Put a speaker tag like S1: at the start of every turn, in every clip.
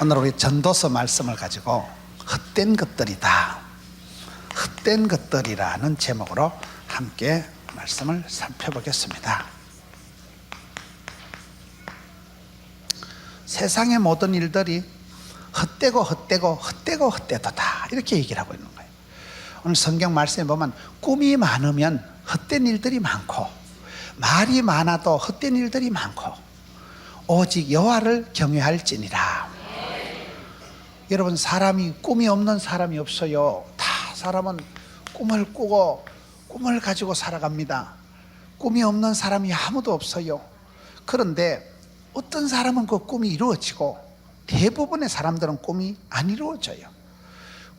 S1: 오늘 우리 전도서 말씀을 가지고 헛된 것들이다, 헛된 것들이라는 제목으로 함께 말씀을 살펴보겠습니다. 세상의 모든 일들이 헛되고 헛되고 헛되고 헛되도다, 이렇게 얘기를 하고 있는 거예요. 오늘 성경 말씀에 보면 꿈이 많으면 헛된 일들이 많고, 말이 많아도 헛된 일들이 많고, 오직 여호와를 경외할지니라. 여러분, 사람이 꿈이 없는 사람이 없어요. 다 사람은 꿈을 꾸고 꿈을 가지고 살아갑니다. 꿈이 없는 사람이 아무도 없어요. 그런데 어떤 사람은 그 꿈이 이루어지고 대부분의 사람들은 꿈이 안 이루어져요.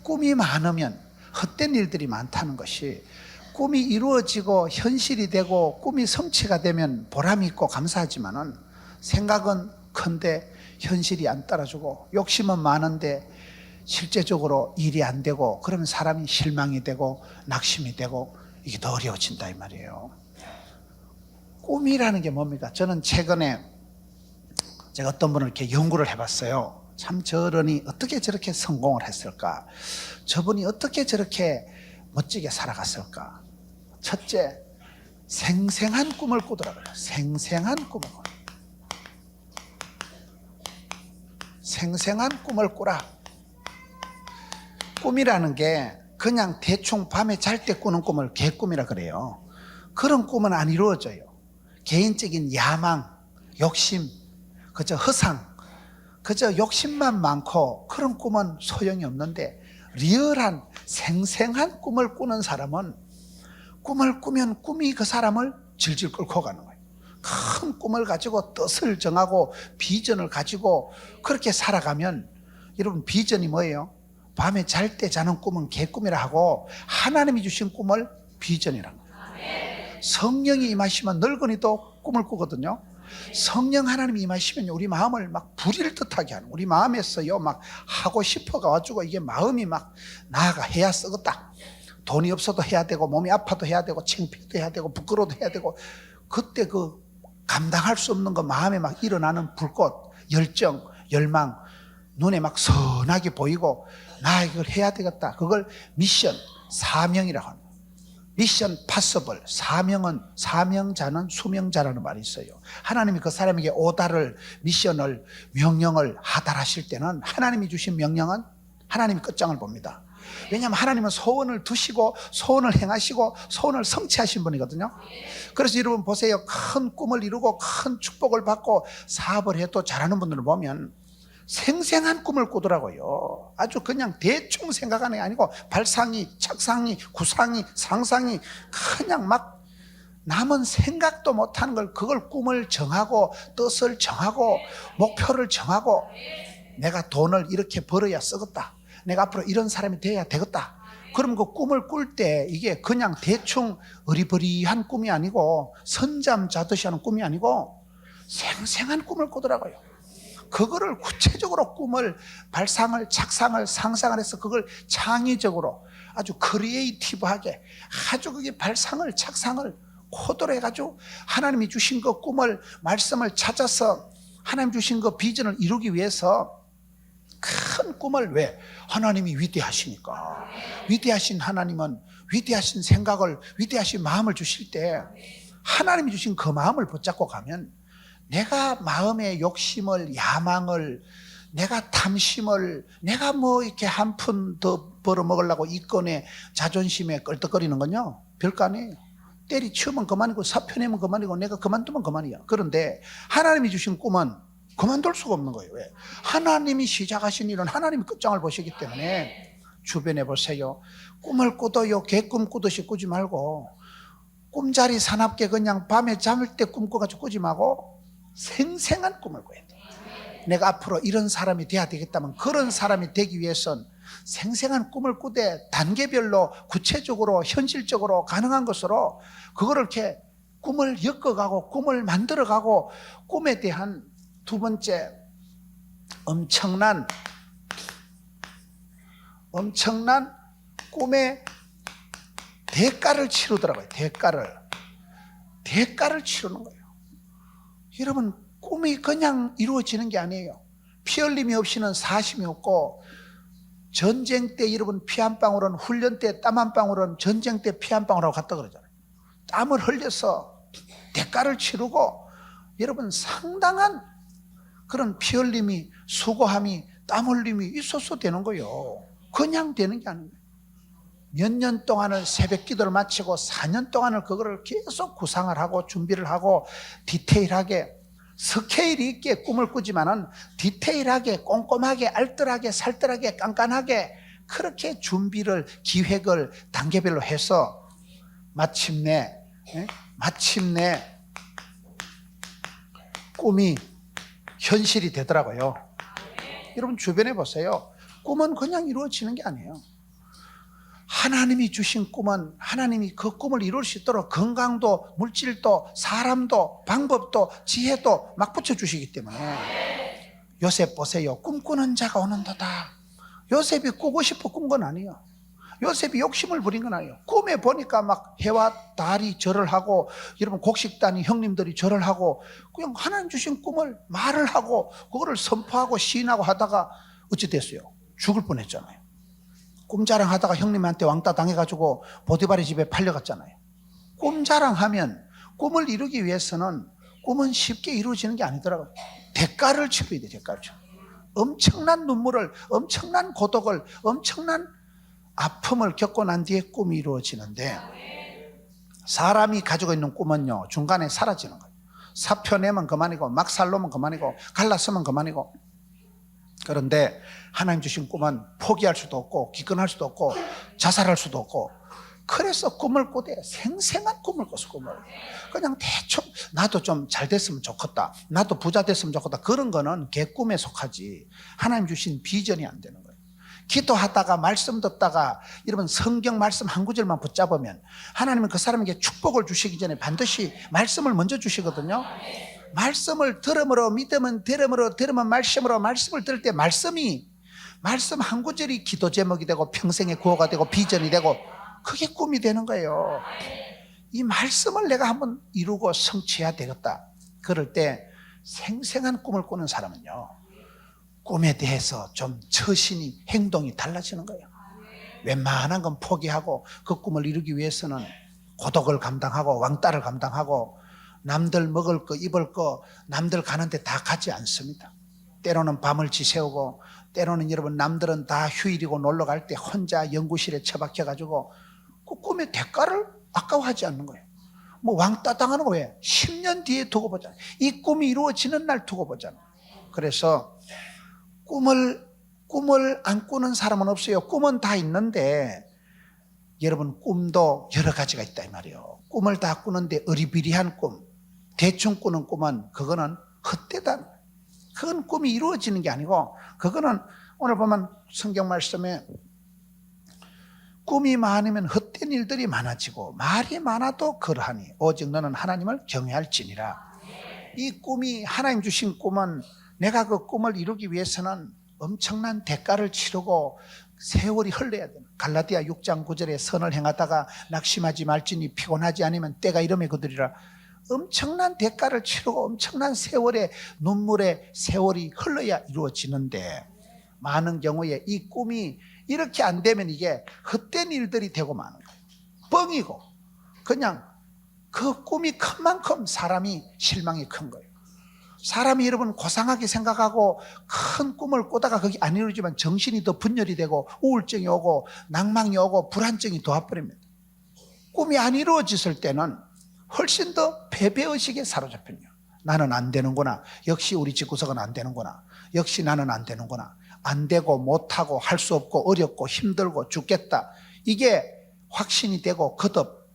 S1: 꿈이 많으면 헛된 일들이 많다는 것이, 꿈이 이루어지고 현실이 되고 꿈이 성취가 되면 보람이 있고 감사하지만은 생각은 큰데 현실이 안 따라주고, 욕심은 많은데 실제적으로 일이 안 되고, 그러면 사람이 실망이 되고 낙심이 되고, 이게 더 어려워진다 이 말이에요. 꿈이라는 게 뭡니까? 저는 최근에 제가 어떤 분을 이렇게 연구를 해봤어요. 참, 저런이 어떻게 저렇게 성공을 했을까? 저분이 어떻게 저렇게 멋지게 살아갔을까? 첫째, 생생한 꿈을 꾸더라고요. 생생한 꿈을 꾸더라고요. 생생한 꿈을 꾸라. 꿈이라는 게 그냥 대충 밤에 잘 때 꾸는 꿈을 개꿈이라 그래요. 그런 꿈은 안 이루어져요. 개인적인 야망, 욕심, 그저 허상, 그저 욕심만 많고 그런 꿈은 소용이 없는데, 리얼한 생생한 꿈을 꾸는 사람은 꿈을 꾸면 꿈이 그 사람을 질질 끌고 가는 거예요. 큰 꿈을 가지고 뜻을 정하고 비전을 가지고 그렇게 살아가면, 여러분, 비전이 뭐예요? 밤에 잘 때 자는 꿈은 개꿈이라 하고, 하나님이 주신 꿈을 비전이라는 거예요. 성령이 임하시면 늙은이도 꿈을 꾸거든요. 성령 하나님이 임하시면 우리 마음을 막 부릴 듯하게 하는, 우리 마음에서요 막 하고 싶어가 가지고, 이게 마음이 막 나아가 해야 쓰겠다, 돈이 없어도 해야 되고, 몸이 아파도 해야 되고, 창피해도 해야 되고, 부끄러워도 해야 되고, 그때 그 감당할 수 없는 거 마음에 막 일어나는 불꽃, 열정, 열망, 눈에 막 선하게 보이고, 나 이걸 해야 되겠다, 그걸 미션, 사명이라고 합니다. 미션 파서블, 사명은, 사명자는 수명자라는 말이 있어요. 하나님이 그 사람에게 오다를, 미션을, 명령을 하달하실 때는 하나님이 주신 명령은 하나님이 끝장을 봅니다. 왜냐하면 하나님은 소원을 두시고 소원을 행하시고 소원을 성취하신 분이거든요. 그래서 여러분 보세요. 큰 꿈을 이루고 큰 축복을 받고 사업을 해도 잘하는 분들을 보면 생생한 꿈을 꾸더라고요. 아주 그냥 대충 생각하는 게 아니고, 발상이, 착상이, 구상이, 상상이 그냥 막 남은 생각도 못하는 걸, 그걸 꿈을 정하고 뜻을 정하고 목표를 정하고, 내가 돈을 이렇게 벌어야 쓰겠다, 내가 앞으로 이런 사람이 돼야 되겠다. 그럼 그 꿈을 꿀 때 이게 그냥 대충 어리버리한 꿈이 아니고, 선잠 자듯이 하는 꿈이 아니고 생생한 꿈을 꾸더라고요. 그거를 구체적으로 꿈을 발상을, 착상을, 상상을 해서 그걸 창의적으로 아주 크리에이티브하게 아주 그게 발상을, 착상을 코드로 해가지고 하나님이 주신 그 꿈을, 말씀을 찾아서 하나님 주신 그 비전을 이루기 위해서 큰 꿈을, 왜? 하나님이 위대하시니까. 위대하신 하나님은 위대하신 생각을, 위대하신 마음을 주실 때 하나님이 주신 그 마음을 붙잡고 가면, 내가 마음의 욕심을, 야망을, 내가 탐심을, 내가 뭐 이렇게 한 푼 더 벌어먹으려고 이권에 자존심에 껄떡거리는 건요, 별거 아니에요. 때리치우면 그만이고, 사표내면 그만이고, 내가 그만두면 그만이야. 그런데 하나님이 주신 꿈은 그만둘 수가 없는 거예요. 왜? 하나님이 시작하신 일은 하나님이 끝장을 보시기 때문에. 주변에 보세요. 꿈을 꾸도요, 개꿈 꾸듯이 꾸지 말고, 꿈자리 사납게 그냥 밤에 잠을 때 꿈꿔가지고 꾸지 말고, 생생한 꿈을 꿔야 돼. 내가 앞으로 이런 사람이 돼야 되겠다면, 그런 사람이 되기 위해선 생생한 꿈을 꾸되, 단계별로 구체적으로 현실적으로 가능한 것으로 그거를 이렇게 꿈을 엮어가고 꿈을 만들어가고, 꿈에 대한 두 번째, 엄청난 꿈의 대가를 치르더라고요. 대가를 치르는 거예요. 여러분, 꿈이 그냥 이루어지는 게 아니에요. 피 흘림이 없이는 사심이 없고, 전쟁 때 여러분 피 한 방울은, 훈련 때 땀 한 방울은 전쟁 때 피 한 방울하고 같다 그러잖아요. 땀을 흘려서 대가를 치르고 여러분 상당한 그런 피 흘림이, 수고함이, 땀 흘림이 있어서 되는 거예요. 그냥 되는 게 아니에요. 몇 년 동안을 새벽 기도를 마치고 4년 동안을 그거를 계속 구상을 하고 준비를 하고 디테일하게, 스케일이 있게 꿈을 꾸지만은 디테일하게, 꼼꼼하게, 알뜰하게, 살뜰하게, 깐깐하게 그렇게 준비를, 기획을 단계별로 해서 마침내 꿈이 현실이 되더라고요. 여러분 주변에 보세요. 꿈은 그냥 이루어지는 게 아니에요. 하나님이 주신 꿈은 하나님이 그 꿈을 이룰 수 있도록 건강도, 물질도, 사람도, 방법도, 지혜도 막 붙여주시기 때문에. 요셉 보세요. 꿈꾸는 자가 오는도다. 요셉이 꾸고 싶어 꾼 건 아니에요. 요셉이 욕심을 부린 건 아니에요. 꿈에 보니까 막 해와 달이 절을 하고, 여러분 곡식단이 형님들이 절을 하고, 그냥 하나님 주신 꿈을 말을 하고 그거를 선포하고 시인하고 하다가 어찌 됐어요? 죽을 뻔했잖아요. 꿈자랑하다가 형님한테 왕따 당해가지고 보디발의 집에 팔려갔잖아요. 꿈자랑하면, 꿈을 이루기 위해서는 꿈은 쉽게 이루어지는 게 아니더라고요. 대가를 치러야 돼. 대가를 치러. 엄청난 눈물을, 엄청난 고독을, 엄청난 아픔을 겪고 난 뒤에 꿈이 이루어지는데, 사람이 가지고 있는 꿈은요 중간에 사라지는 거예요. 사표 내면 그만이고, 막살 놓으면 그만이고, 갈라서면 그만이고. 그런데 하나님 주신 꿈은 포기할 수도 없고, 기권할 수도 없고, 자살할 수도 없고. 그래서 꿈을 꾸되 생생한 꿈을 꿨어. 꿈을 그냥 대충 나도 좀 잘 됐으면 좋겠다, 나도 부자 됐으면 좋겠다, 그런 거는 개꿈에 속하지 하나님 주신 비전이 안 되는 거예요. 기도하다가 말씀 듣다가 여러분 성경 말씀 한 구절만 붙잡으면 하나님은 그 사람에게 축복을 주시기 전에 반드시 말씀을 먼저 주시거든요. 말씀을 들음으로 믿으면 들음으로, 들으면 말씀으로, 말씀을 들을 때 말씀 한 구절이 기도 제목이 되고 평생의 구호가 되고 비전이 되고, 그게 꿈이 되는 거예요. 이 말씀을 내가 한번 이루고 성취해야 되겠다. 그럴 때 생생한 꿈을 꾸는 사람은요 꿈에 대해서 좀 처신이, 행동이 달라지는 거예요. 웬만한 건 포기하고 그 꿈을 이루기 위해서는 고독을 감당하고 왕따를 감당하고 남들 먹을 거 입을 거 남들 가는데 다 가지 않습니다. 때로는 밤을 지새우고, 때로는 여러분 남들은 다 휴일이고 놀러 갈 때 혼자 연구실에 처박혀가지고 그 꿈의 대가를 아까워하지 않는 거예요. 뭐 왕따 당하는 거 왜? 10년 뒤에 두고 보잖아요. 이 꿈이 이루어지는 날 두고 보잖아요. 그래서 꿈을 안 꾸는 사람은 없어요. 꿈은 다 있는데 여러분 꿈도 여러 가지가 있다 이 말이에요. 꿈을 다 꾸는데 어리비리한 꿈, 대충 꾸는 꿈은 그거는 헛되다. 그건 꿈이 이루어지는 게 아니고, 그거는 오늘 보면 성경 말씀에 꿈이 많으면 헛된 일들이 많아지고 말이 많아도 그러하니 오직 너는 하나님을 경외할지니라. 이 꿈이, 하나님 주신 꿈은 내가 그 꿈을 이루기 위해서는 엄청난 대가를 치르고 세월이 흘러야 되는, 갈라디아 6장 9절에 선을 행하다가 낙심하지 말지니 피곤하지 않으면 때가 이름에 그들이라. 엄청난 대가를 치르고 엄청난 세월의 눈물의 세월이 흘러야 이루어지는데, 많은 경우에 이 꿈이 이렇게 안 되면 이게 헛된 일들이 되고 마는 거예요. 뻥이고 그냥 그 꿈이 큰 만큼 사람이 실망이 큰 거예요. 사람이 여러분 고상하게 생각하고 큰 꿈을 꾸다가 그게 안 이루어지면 정신이 더 분열이 되고 우울증이 오고 낭망이 오고 불안증이 도와버립니다. 꿈이 안 이루어졌을 때는 훨씬 더 패배의식에 사로잡혀요. 나는 안 되는구나, 역시 우리 집구석은 안 되는구나, 역시 나는 안 되는구나, 안 되고 못하고 할 수 없고 어렵고 힘들고 죽겠다, 이게 확신이 되고 거듭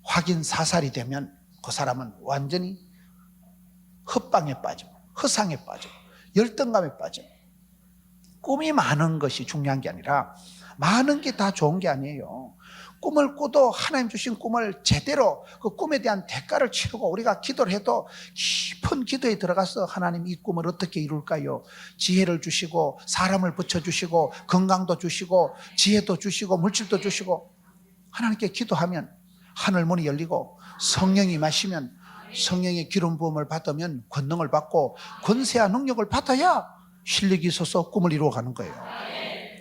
S1: 확인 사살이 되면 그 사람은 완전히 헛방에 빠져, 허상에 빠져, 열등감에 빠져. 꿈이 많은 것이 중요한 게 아니라, 많은 게 다 좋은 게 아니에요. 꿈을 꾸도 하나님 주신 꿈을 제대로 그 꿈에 대한 대가를 치르고 우리가 기도를 해도 깊은 기도에 들어가서 하나님 이 꿈을 어떻게 이룰까요? 지혜를 주시고 사람을 붙여주시고 건강도 주시고 지혜도 주시고 물질도 주시고, 하나님께 기도하면 하늘 문이 열리고 성령이 임하시면, 성령의 기름 부음을 받으면 권능을 받고 권세와 능력을 받아야 실력이 있어서 꿈을 이루어가는 거예요.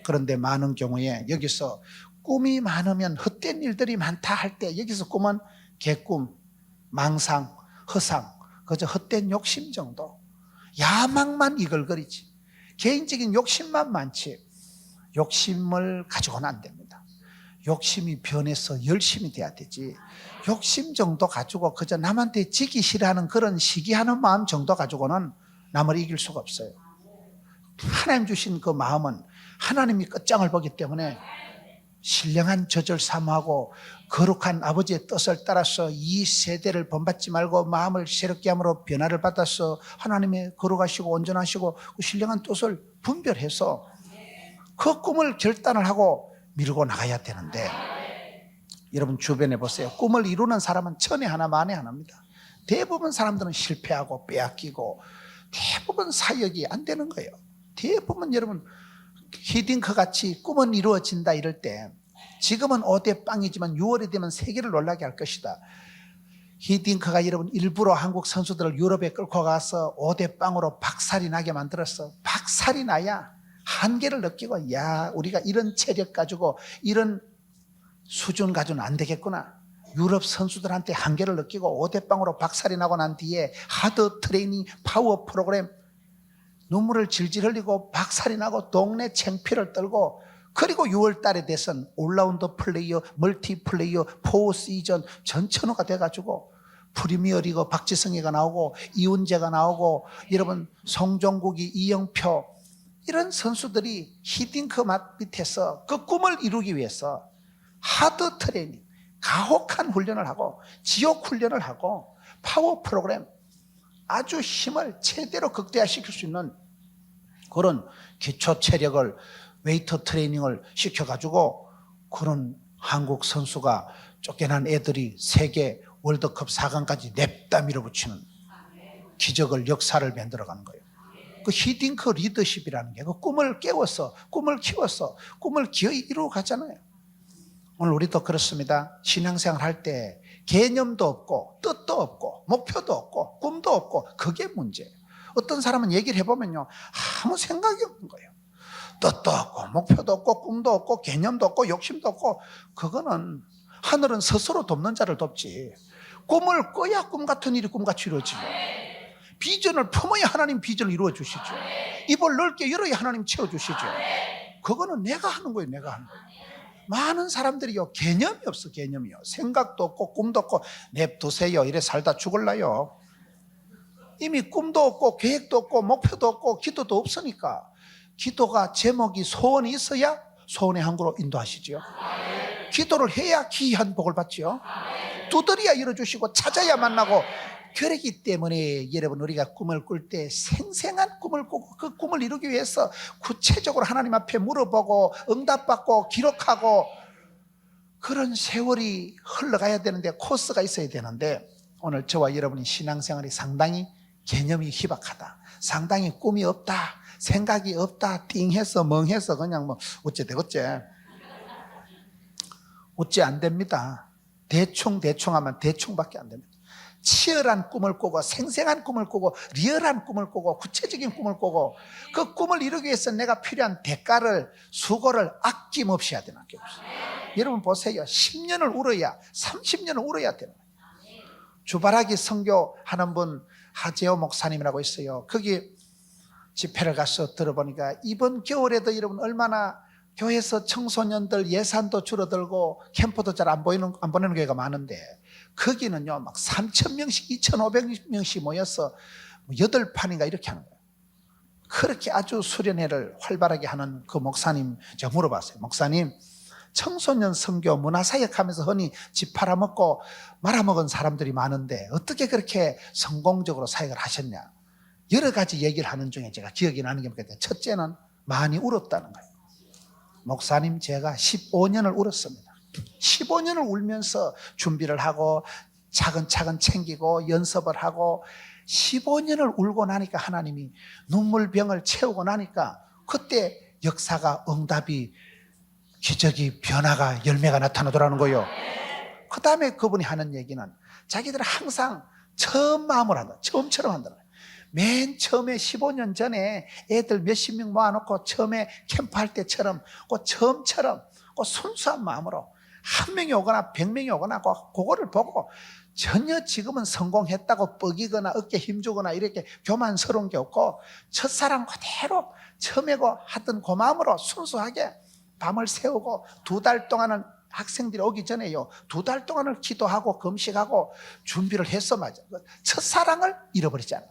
S1: 그런데 많은 경우에 여기서 꿈이 많으면 헛된 일들이 많다 할 때 여기서 꿈은 개꿈, 망상, 허상, 그저 헛된 욕심 정도, 야망만 이글거리지 개인적인 욕심만 많지 욕심을 가지고는 안 됩니다. 욕심이 변해서 열심이 돼야 되지 욕심 정도 가지고 그저 남한테 지기 싫어하는 그런 시기하는 마음 정도 가지고는 남을 이길 수가 없어요. 하나님 주신 그 마음은 하나님이 끝장을 보기 때문에 신령한 젖을 사모하고 거룩한 아버지의 뜻을 따라서 이 세대를 본받지 말고 마음을 새롭게 함으로 변화를 받아서 하나님의 거룩하시고 온전하시고 그 신령한 뜻을 분별해서 그 꿈을 결단을 하고 밀고 나가야 되는데 여러분 주변에 보세요. 꿈을 이루는 사람은 천에 하나 만에 하나입니다. 대부분 사람들은 실패하고 빼앗기고 대부분 사역이 안 되는 거예요. 대부분 여러분 히딩크 같이 꿈은 이루어진다 이럴 때 지금은 5대 빵이지만 6월이 되면 세계를 놀라게 할 것이다. 히딩크가 여러분 일부러 한국 선수들을 유럽에 끌고 가서 5대 빵으로 박살이 나게 만들었어. 박살이 나야 한계를 느끼고 야 우리가 이런 체력 가지고 이런 수준 가지고는 안 되겠구나. 유럽 선수들한테 한계를 느끼고 5대 빵으로 박살이 나고 난 뒤에 하드 트레이닝 파워 프로그램 눈물을 질질 흘리고 박살이 나고 동네 창피를 떨고 그리고 6월 달에 돼선 올라운드 플레이어, 멀티 플레이어, 4시즌 전천후가 돼가지고 프리미어리그 박지성이가 나오고 이훈재가 나오고 여러분 송종국이 이영표 이런 선수들이 히딩크 밑에서 그 꿈을 이루기 위해서 하드 트레이닝, 가혹한 훈련을 하고 지옥 훈련을 하고 파워 프로그램 아주 힘을 최대로 극대화시킬 수 있는 그런 기초 체력을 웨이트 트레이닝을 시켜가지고 그런 한국 선수가 쫓겨난 애들이 세계 월드컵 4강까지 냅다 밀어붙이는 기적을 역사를 만들어가는 거예요. 그 히딩크 리더십이라는 게 그 꿈을 깨워서 꿈을 키워서 꿈을 기어이 이루어 가잖아요. 오늘 우리도 그렇습니다. 신앙생활 할 때 개념도 없고 뜻도 없고 목표도 없고 꿈도 없고 그게 문제예요. 어떤 사람은 얘기를 해보면요 아무 생각이 없는 거예요. 뜻도 없고 목표도 없고 꿈도 없고 개념도 없고 욕심도 없고 그거는 하늘은 스스로 돕는 자를 돕지 꿈을 꿔야 꿈 같은 일이 꿈같이 이루어지죠. 비전을 품어야 하나님 비전을 이루어 주시죠. 입을 넓게 열어야 하나님 채워주시죠. 그거는 내가 하는 거예요. 내가 하는 거예요. 많은 사람들이요 개념이 없어. 개념이요 생각도 없고 꿈도 없고 냅두세요 이래 살다 죽을라요. 이미 꿈도 없고 계획도 없고 목표도 없고 기도도 없으니까 기도가 제목이 소원이 있어야 소원의 항구로 인도하시지요. 기도를 해야 기이한 복을 받지요. 두드려야 열어주시고 찾아야 만나고 그렇기 때문에 여러분 우리가 꿈을 꿀 때 생생한 꿈을 꾸고 그 꿈을 이루기 위해서 구체적으로 하나님 앞에 물어보고 응답받고 기록하고 그런 세월이 흘러가야 되는데 코스가 있어야 되는데 오늘 저와 여러분이 신앙생활이 상당히 개념이 희박하다. 상당히 꿈이 없다. 생각이 없다. 띵해서 멍해서 그냥 뭐 어째 안 됩니다. 대충 하면 대충밖에 안 됩니다. 치열한 꿈을 꾸고 생생한 꿈을 꾸고 리얼한 꿈을 꾸고 구체적인 꿈을 꾸고 그 꿈을 이루기 위해서 내가 필요한 대가를 수고를 아낌없이 해야 되는 게 없어요. 여러분 보세요. 10년을 울어야 30년을 울어야 되는 거예요. 주바라기 선교하는 분 하재호 목사님이라고 있어요. 거기 집회를 가서 들어보니까 이번 겨울에도 여러분 얼마나 교회에서 청소년들 예산도 줄어들고 캠프도 잘 안 보내는 교회가 많은데 거기는요 막 3,000명씩 2,500명씩 모여서 8판인가 이렇게 하는 거예요. 그렇게 아주 수련회를 활발하게 하는 그 목사님 제가 물어봤어요. 목사님 청소년 선교 문화사역하면서 흔히 집 팔아먹고 말아먹은 사람들이 많은데 어떻게 그렇게 성공적으로 사역을 하셨냐. 여러 가지 얘기를 하는 중에 제가 기억이 나는 게 뭐겠어요. 첫째는 많이 울었다는 거예요. 목사님 제가 15년을 울었습니다. 15년을 울면서 준비를 하고 차근차근 챙기고 연습을 하고 15년을 울고 나니까 하나님이 눈물병을 채우고 나니까 그때 역사가 응답이 기적이 변화가 열매가 나타나더라는 거예요. 그 다음에 그분이 하는 얘기는 자기들은 항상 처음 마음을 한다. 처음처럼 한다. 맨 처음에 15년 전에 애들 몇십 명 모아놓고 처음에 캠프할 때처럼 그 처음처럼 그 순수한 마음으로 한 명이 오거나 100명이 오거나 그거를 보고 전혀 지금은 성공했다고 뻐기거나 어깨 힘주거나 이렇게 교만스러운 게 없고 첫사랑 그대로 처음에 하던 그 마음으로 순수하게 밤을 새우고 2달 동안은 학생들이 오기 전에요 2달 동안을 기도하고 금식하고 준비를 했어. 맞아. 첫사랑을 잃어버리잖아요.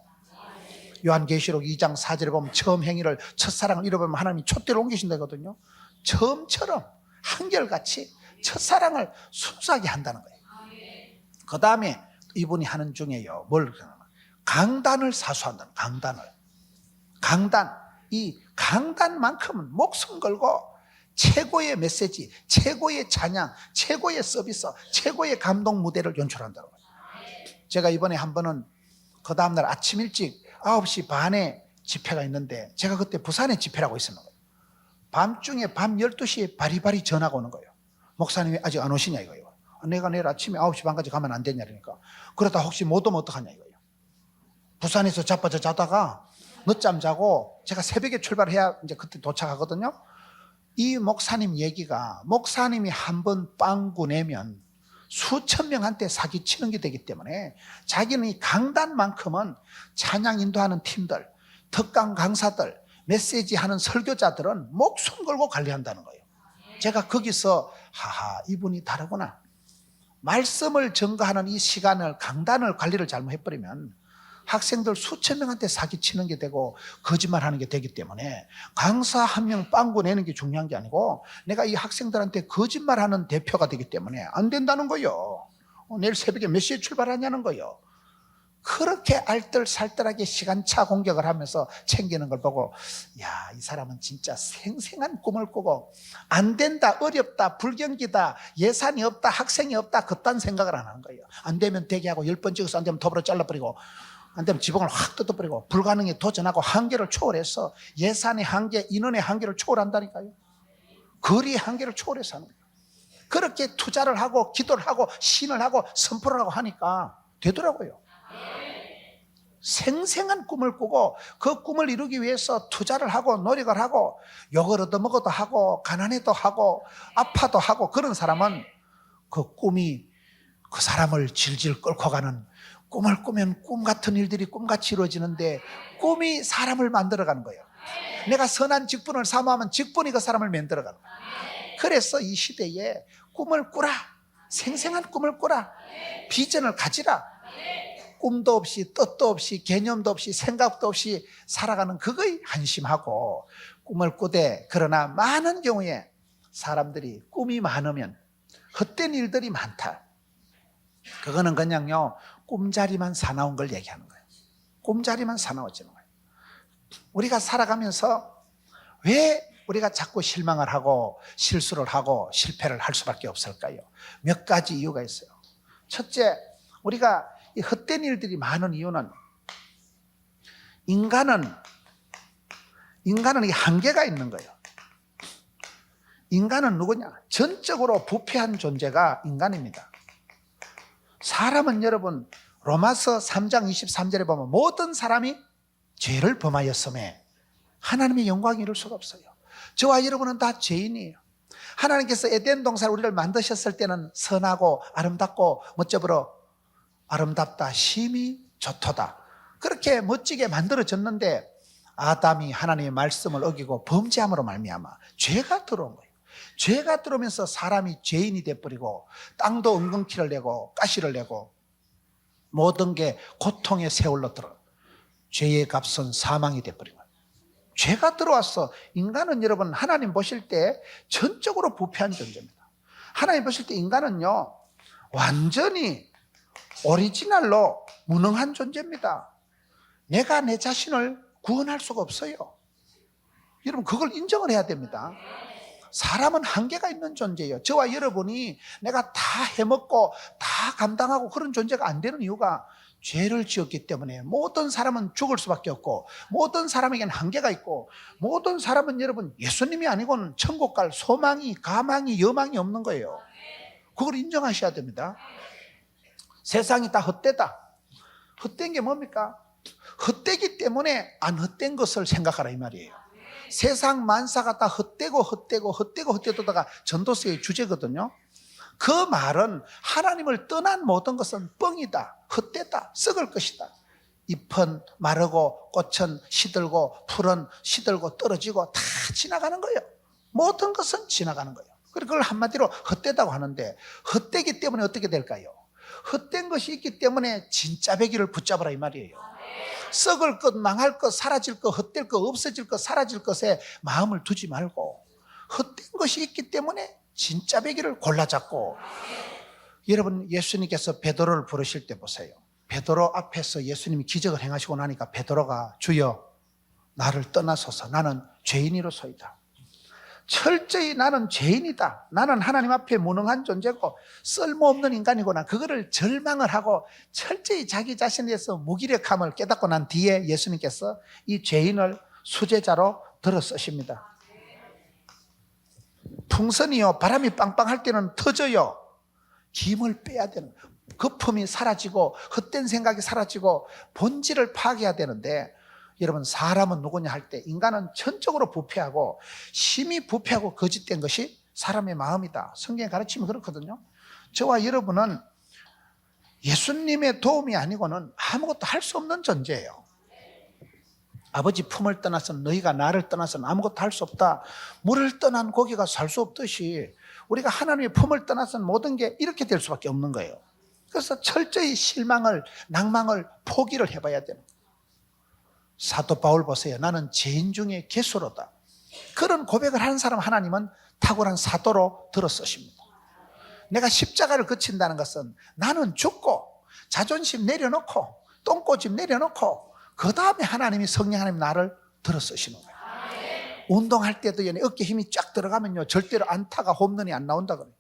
S1: 요한계시록 2장 4절에 보면 처음 행위를 첫사랑을 잃어버리면 하나님이 촛대를 옮기신다거든요. 처음처럼 한결같이 첫사랑을 순수하게 한다는 거예요. 그 다음에 이분이 하는 중에요 뭘 강단을 사수한다는 강단. 이 강단만큼은 목숨 걸고 최고의 메시지, 최고의 찬양, 최고의 서비스, 최고의 감동 무대를 연출한다는 거예요. 제가 이번에 한 번은 그 다음날 아침 일찍 9시 반에 집회가 있는데 제가 그때 부산에 집회라고 있었는 거예요. 밤중에 밤 12시에 바리바리 전화가 오는 거예요. 목사님이 아직 안 오시냐 이거예요. 내가 내일 아침에 9시 반까지 가면 안 되냐 그러니까 그러다 혹시 못 오면 어떡하냐 이거예요. 부산에서 자빠져 자다가 늦잠 자고 제가 새벽에 출발해야 이제 그때 도착하거든요. 이 목사님 얘기가 목사님이 한번 빵구 내면 수천 명한테 사기치는 게 되기 때문에 자기는 이 강단만큼은 찬양 인도하는 팀들, 특강 강사들, 메시지 하는 설교자들은 목숨 걸고 관리한다는 거예요. 제가 거기서 하하 이분이 다르구나. 말씀을 전가하는 이 시간을 강단을 관리를 잘못해버리면 학생들 수천 명한테 사기치는 게 되고 거짓말하는 게 되기 때문에 강사 한 명 빵구 내는 게 중요한 게 아니고 내가 이 학생들한테 거짓말하는 대표가 되기 때문에 안 된다는 거예요. 내일 새벽에 몇 시에 출발하냐는 거예요. 그렇게 알뜰살뜰하게 시간차 공격을 하면서 챙기는 걸 보고 야, 이 사람은 진짜 생생한 꿈을 꾸고 안 된다, 어렵다, 불경기다, 예산이 없다, 학생이 없다 그딴 생각을 안 하는 거예요. 안 되면 대기하고 10번 찍어서 안 되면 톱으로 잘라버리고 안 되면 지붕을 확 뜯어버리고 불가능에 도전하고 한계를 초월해서 예산의 한계, 인원의 한계를 초월한다니까요. 거리의 한계를 초월해서 하는 거예요. 그렇게 투자를 하고 기도를 하고 신을 하고 선포를 하고 하니까 되더라고요. 생생한 꿈을 꾸고 그 꿈을 이루기 위해서 투자를 하고 노력을 하고 욕을 얻어먹어도 하고 가난해도 하고 아파도 하고 그런 사람은 그 꿈이 그 사람을 질질 끌고 가는 꿈을 꾸면 꿈 같은 일들이 꿈같이 이루어지는데 꿈이 사람을 만들어가는 거예요. 내가 선한 직분을 사모하면 직분이 그 사람을 만들어가는 거예요. 그래서 이 시대에 꿈을 꾸라, 생생한 꿈을 꾸라, 비전을 가지라. 꿈도 없이 뜻도 없이 개념도 없이 생각도 없이 살아가는 그거에 한심하고 꿈을 꾸되 그러나 많은 경우에 사람들이 꿈이 많으면 헛된 일들이 많다. 그거는 그냥요 꿈자리만 사나운 걸 얘기하는 거예요. 꿈자리만 사나워지는 거예요. 우리가 살아가면서 왜 우리가 자꾸 실망을 하고 실수를 하고 실패를 할 수밖에 없을까요? 몇 가지 이유가 있어요. 첫째, 우리가 이 헛된 일들이 많은 이유는 인간은 이 한계가 있는 거예요. 인간은 누구냐? 전적으로 부패한 존재가 인간입니다. 사람은 여러분 로마서 3장 23절에 보면 모든 사람이 죄를 범하였음에 하나님의 영광을 이룰 수가 없어요. 저와 여러분은 다 죄인이에요. 하나님께서 에덴 동산을 우리를 만드셨을 때는 선하고 아름답고 멋져보러 아름답다 심히 좋도다 그렇게 멋지게 만들어졌는데 아담이 하나님의 말씀을 어기고 범죄함으로 말미암아 죄가 들어온 거예요. 죄가 들어오면서 사람이 죄인이 돼버리고 땅도 은근키를 내고 가시를 내고 모든 게 고통의 세월로 들어 죄의 값은 사망이 돼버린 거예요. 죄가 들어와서 인간은 여러분 하나님 보실 때 전적으로 부패한 존재입니다. 하나님 보실 때 인간은요 완전히 오리지널로 무능한 존재입니다. 내가 내 자신을 구원할 수가 없어요. 여러분 그걸 인정을 해야 됩니다. 사람은 한계가 있는 존재예요. 저와 여러분이 내가 다 해먹고 다 감당하고 그런 존재가 안 되는 이유가 죄를 지었기 때문에 모든 사람은 죽을 수밖에 없고 모든 사람에게는 한계가 있고 모든 사람은 여러분 예수님이 아니고는 천국 갈 소망이 가망이 여망이 없는 거예요. 그걸 인정하셔야 됩니다. 세상이 다 헛되다. 헛된 게 뭡니까? 헛되기 때문에 안 헛된 것을 생각하라 이 말이에요. 세상 만사가 다 헛되다가 전도서의 주제거든요. 그 말은 하나님을 떠난 모든 것은 뻥이다, 헛되다, 썩을 것이다. 잎은 마르고 꽃은 시들고 풀은 시들고 떨어지고 다 지나가는 거예요. 모든 것은 지나가는 거예요. 그걸 한마디로 헛되다고 하는데, 헛되기 때문에 어떻게 될까요? 헛된 것이 있기 때문에 진짜 배기를 붙잡으라 이 말이에요. 썩을 것, 망할 것, 사라질 것, 헛될 것, 없어질 것, 사라질 것에 마음을 두지 말고 헛된 것이 있기 때문에 진짜 배기를 골라 잡고. 여러분, 예수님께서 베드로를 부르실 때 보세요. 베드로 앞에서 예수님이 기적을 행하시고 나니까 베드로가 주여 나를 떠나소서, 나는 죄인이로소이다. 철저히 나는 죄인이다, 나는 하나님 앞에 무능한 존재고 쓸모없는 인간이구나, 그거를 절망을 하고 철저히 자기 자신에 대해서 무기력함을 깨닫고 난 뒤에 예수님께서 이 죄인을 수제자로 들어 쓰십니다. 풍선이요, 바람이 빵빵할 때는 터져요. 김을 빼야 되는 거예요. 거품이 사라지고 헛된 생각이 사라지고 본질을 파괴해야 되는데, 여러분, 사람은 누구냐 할 때 인간은 전적으로 부패하고 심히 부패하고 거짓된 것이 사람의 마음이다. 성경의 가르침이 그렇거든요. 저와 여러분은 예수님의 도움이 아니고는 아무것도 할 수 없는 존재예요. 아버지 품을 떠나서는, 너희가 나를 떠나서는 아무것도 할 수 없다. 물을 떠난 고기가 살 수 없듯이 우리가 하나님의 품을 떠나서는 모든 게 이렇게 될 수밖에 없는 거예요. 그래서 철저히 실망을, 낭망을 포기를 해봐야 되는 거예요. 사도 바울 보세요. 나는 죄인 중에 괴수로다. 그런 고백을 하는 사람 하나님은 탁월한 사도로 들어 쓰십니다. 내가 십자가를 거친다는 것은 나는 죽고 자존심 내려놓고 똥꼬집 내려놓고 그 다음에 하나님이, 성령 하나님 나를 들어 쓰시는 거예요. 운동할 때도 어깨 힘이 쫙 들어가면요 절대로 안타가 홈런이 안 나온다 그래요.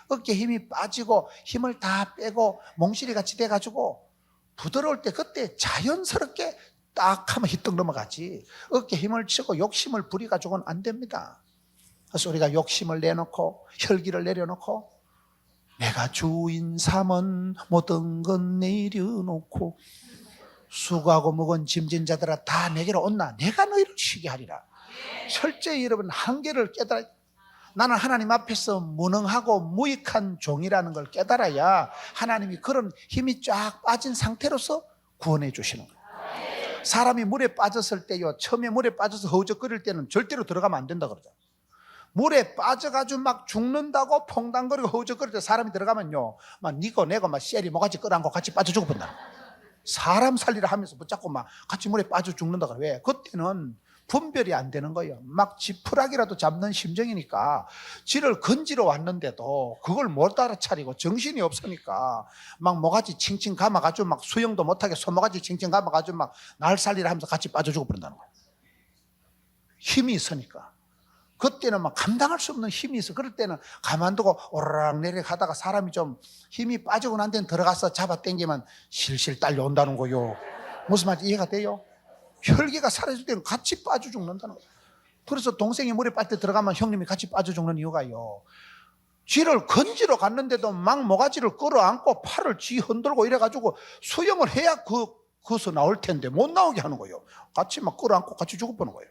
S1: 어깨 힘이 빠지고 힘을 다 빼고 몽실이 같이 돼가지고 부드러울 때 그때 자연스럽게 딱 하면 휘떡 넘어가지, 어깨 힘을 치고 욕심을 부려가지고는 안 됩니다. 그래서 우리가 욕심을 내놓고 혈기를 내려놓고 내가 주인 삼은 모든 건 내려놓고 수고하고 먹은 짐진 자들아 다 내게로 온나 내가 너희를 쉬게 하리라. 철저히 여러분 한계를 깨달아, 나는 하나님 앞에서 무능하고 무익한 종이라는 걸 깨달아야 하나님이 그런 힘이 쫙 빠진 상태로서 구원해 주시는 거예요. 사람이 물에 빠졌을 때요, 처음에 물에 빠져서 허우적거릴 때는 절대로 들어가면 안 된다 그러죠. 물에 빠져가지고 막 죽는다고 퐁당거리고 허우적거릴 때 사람이 들어가면요 막 니고 내고 막 쎄리 모가지 끌어안고 같이 빠져 죽어본다. 사람 살리라 하면서 붙잡고 막 같이 물에 빠져 죽는다 그래. 왜? 그때는 분별이 안 되는 거예요. 막 지푸라기라도 잡는 심정이니까 지를 건지러 왔는데도 그걸 못 알아차리고 정신이 없으니까 막 모가지 칭칭 감아가지고 막 수영도 못하게 손모가지 칭칭 감아가지고 막 날 살리라 하면서 같이 빠져 죽어버린다는 거예요. 힘이 있으니까. 그때는 막 감당할 수 없는 힘이 있어. 그럴 때는 가만두고 오르락 내리락 하다가 사람이 좀 힘이 빠지고 난 데는 들어가서 잡아당기면 실실 딸려온다는 거요. 무슨 말인지 이해가 돼요? 혈기가 사라질 때는 같이 빠져 죽는다는 거예요. 그래서 동생이 물에 빠질 때 들어가면 형님이 같이 빠져 죽는 이유가요, 쥐를 건지러 갔는데도 막 모가지를 끌어안고 팔을 쥐 흔들고 이래가지고 수영을 해야 거기서 나올 텐데 못 나오게 하는 거예요. 같이 막 끌어안고 같이 죽어보는 거예요.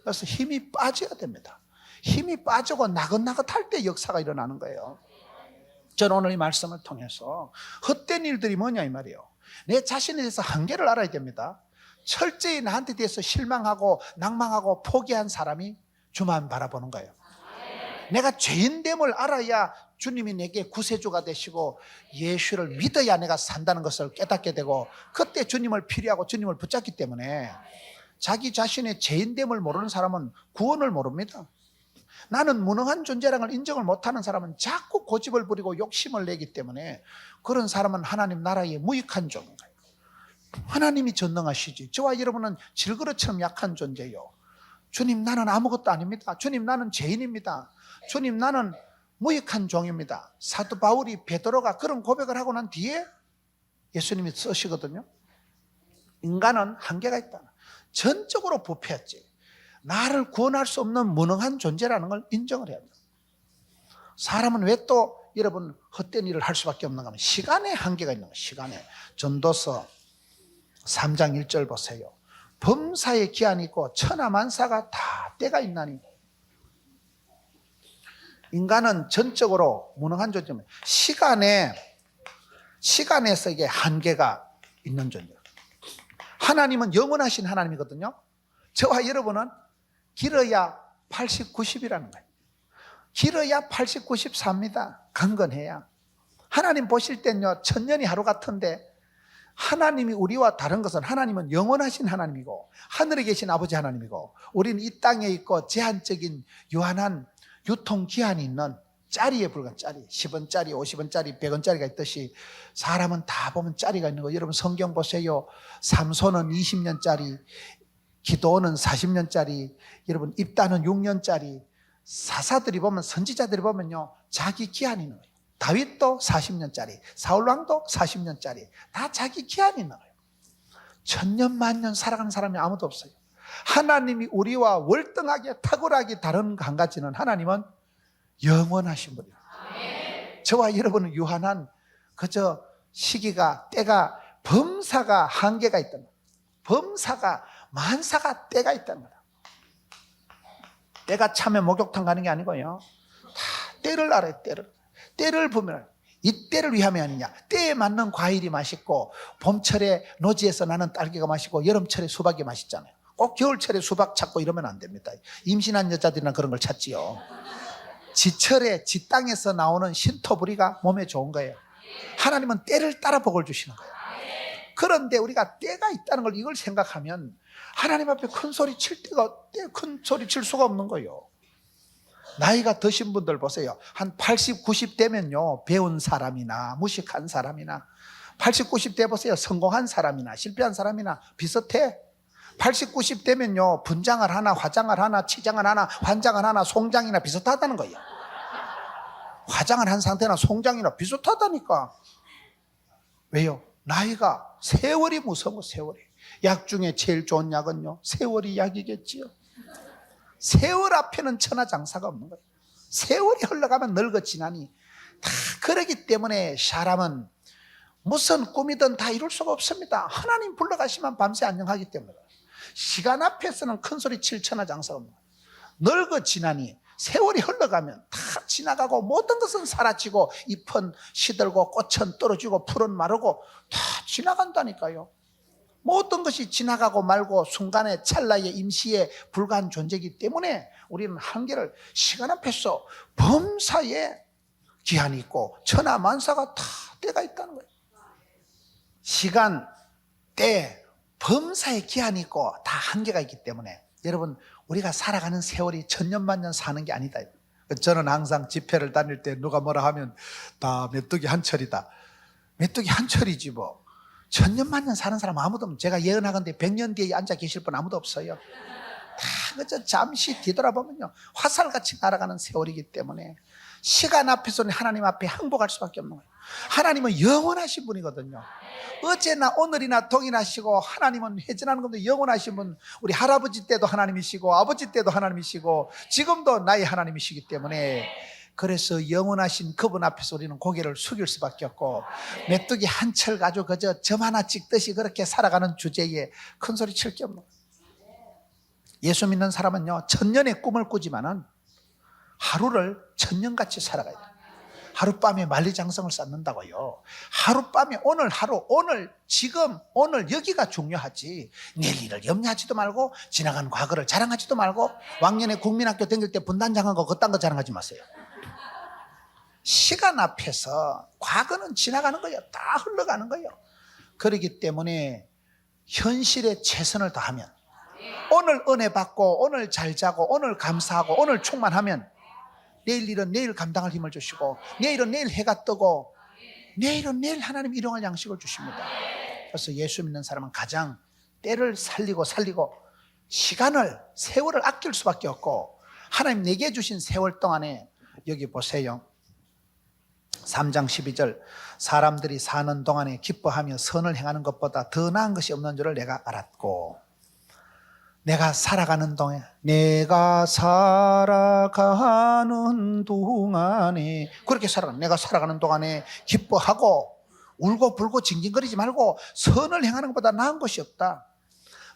S1: 그래서 힘이 빠져야 됩니다. 힘이 빠지고 나긋나긋할 때 역사가 일어나는 거예요. 저는 오늘 이 말씀을 통해서 헛된 일들이 뭐냐 이 말이에요. 내 자신에 대해서 한계를 알아야 됩니다. 철저히 나한테 대해서 실망하고 낭망하고 포기한 사람이 주만 바라보는 거예요. 내가 죄인됨을 알아야 주님이 내게 구세주가 되시고 예수를 믿어야 내가 산다는 것을 깨닫게 되고, 그때 주님을 필요하고 주님을 붙잡기 때문에 자기 자신의 죄인됨을 모르는 사람은 구원을 모릅니다. 나는 무능한 존재라는 걸 인정을 못하는 사람은 자꾸 고집을 부리고 욕심을 내기 때문에 그런 사람은 하나님 나라의 무익한 종인가요? 하나님이 전능하시지. 저와 여러분은 질그릇처럼 약한 존재요. 주님 나는 아무것도 아닙니다. 주님 나는 죄인입니다. 주님 나는 무익한 종입니다. 사도 바울이, 베드로가 그런 고백을 하고 난 뒤에 예수님이 쓰시거든요. 인간은 한계가 있다. 전적으로 부패했지. 나를 구원할 수 없는 무능한 존재라는 걸 인정을 해야 합니다. 사람은 왜 또 여러분 헛된 일을 할 수밖에 없는가 하면 시간의 한계가 있는 거예요. 시간에. 전도서 3장 1절 보세요. 범사에 기한이 있고 천하만사가 다 때가 있나니. 인간은 전적으로 무능한 존재입니다. 시간에서 이게 한계가 있는 존재예요. 하나님은 영원하신 하나님이거든요. 저와 여러분은 길어야 80, 90이라는 거예요. 길어야 80, 90 삽니다. 강건해야. 하나님 보실 땐요, 천년이 하루 같은데, 하나님이 우리와 다른 것은 하나님은 영원하신 하나님이고 하늘에 계신 아버지 하나님이고, 우리는 이 땅에 있고 제한적인 유한한 유통기한이 있는 짜리에 불과한 짜리, 10원짜리, 50원짜리, 100원짜리가 있듯이 사람은 다 보면 짜리가 있는 거예요. 여러분 성경 보세요. 삼손은 20년짜리, 기도는 40년짜리, 여러분 입다는 6년짜리. 사사들이 보면, 선지자들이 보면요, 자기 기한이 있는 거예요. 다윗도 40년짜리, 사울왕도 40년짜리, 다 자기 기한이 있는 거예요. 천년 만년 살아가는 사람이 아무도 없어요. 하나님이 우리와 월등하게 탁월하게 다른 한 가지는, 하나님은 영원하신 분이에요. 저와 여러분은 유한한 그저 시기가, 때가, 범사가 한계가 있다는 거예요. 범사가, 만사가 때가 있다는 거예요. 때가 차면 목욕탕 가는 게 아니고요, 다 때를 알아요. 때를 보면 이 때를 위함이 아니냐. 때에 맞는 과일이 맛있고, 봄철에 노지에서 나는 딸기가 맛있고, 여름철에 수박이 맛있잖아요. 꼭 겨울철에 수박 찾고 이러면 안 됩니다. 임신한 여자들이나 그런 걸 찾지요. 지철에 지 땅에서 나오는 신토부리가 몸에 좋은 거예요. 하나님은 때를 따라 복을 주시는 거예요. 그런데 우리가 때가 있다는 걸, 이걸 생각하면 하나님 앞에 큰 소리 칠 수가 없는 거예요. 나이가 드신 분들 보세요. 한 80, 90 되면요, 배운 사람이나 무식한 사람이나, 80, 90 돼 보세요. 성공한 사람이나 실패한 사람이나 비슷해. 80, 90 되면요, 분장을 하나, 화장을 하나, 치장을 하나, 환장을 하나, 송장이나 비슷하다는 거예요. 화장을 한 상태나 송장이나 비슷하다니까. 왜요? 나이가, 세월이 무서운 거, 세월이. 약 중에 제일 좋은 약은요, 세월이 약이겠지요. 세월 앞에는 천하장사가 없는 거예요. 세월이 흘러가면 늙어지나니. 다 그러기 때문에 사람은 무슨 꿈이든 다 이룰 수가 없습니다. 하나님 불러가시면 밤새 안녕하기 때문에. 시간 앞에서는 큰 소리 칠 천하장사가 없는 거예요. 늙어지나니. 세월이 흘러가면 다 지나가고, 모든 것은 사라지고, 잎은 시들고, 꽃은 떨어지고, 풀은 마르고, 다 지나간다니까요. 모든 것이 지나가고 말고 순간에, 찰나에, 임시에 불과한 존재이기 때문에 우리는 한계를, 시간 앞에서 범사에 기한이 있고 천하만사가 다 때가 있다는 거예요. 시간, 때, 범사에 기한이 있고 다 한계가 있기 때문에, 여러분, 우리가 살아가는 세월이 천년만년 사는 게 아니다. 저는 항상 집회를 다닐 때 누가 뭐라 하면 다 메뚜기 한 철이다. 메뚜기 한 철이지 뭐. 천년만년 사는 사람 아무도 없어요. 제가 예언하건대 100년 뒤에 앉아 계실 분 아무도 없어요. 다 그저 잠시 뒤돌아보면요, 화살같이 날아가는 세월이기 때문에 시간 앞에서는 하나님 앞에 항복할 수밖에 없는 거예요. 하나님은 영원하신 분이거든요. 어제나 오늘이나 동일하시고, 하나님은 회전하는 것도 영원하신 분. 우리 할아버지 때도 하나님이시고, 아버지 때도 하나님이시고, 지금도 나의 하나님이시기 때문에, 그래서 영원하신 그분 앞에서 우리는 고개를 숙일 수밖에 없고, 메뚜기 한 철 가지고 그저 점 하나 찍듯이 그렇게 살아가는 주제에 큰 소리 칠 게 없는 거예요. 예수 믿는 사람은요, 천년의 꿈을 꾸지만은 하루를 천년같이 살아가야 돼요. 하룻밤에 만리장성을 쌓는다고요. 하룻밤에, 오늘 하루, 오늘, 지금, 오늘 여기가 중요하지, 내일 일을 염려하지도 말고, 지나간 과거를 자랑하지도 말고, 왕년에 국민학교 다닐 때 분단장한 거 그딴 거 자랑하지 마세요. 시간 앞에서 과거는 지나가는 거예요. 다 흘러가는 거예요. 그렇기 때문에 현실에 최선을 다하면, 오늘 은혜 받고, 오늘 잘 자고, 오늘 감사하고, 오늘 충만하면, 내일 일은 내일 감당할 힘을 주시고, 내일은 내일 해가 뜨고, 내일은 내일 하나님 일용할 양식을 주십니다. 그래서 예수 믿는 사람은 가장 때를 살리고 시간을, 세월을 아낄 수밖에 없고, 하나님 내게 주신 세월 동안에, 여기 보세요, 3장 12절, 사람들이 사는 동안에 기뻐하며 선을 행하는 것보다 더 나은 것이 없는 줄을 내가 알았고, 내가 살아가는 동안에 그렇게 살아가는, 내가 살아가는 동안에 기뻐하고 울고 불고 징징거리지 말고 선을 행하는 것보다 나은 것이 없다.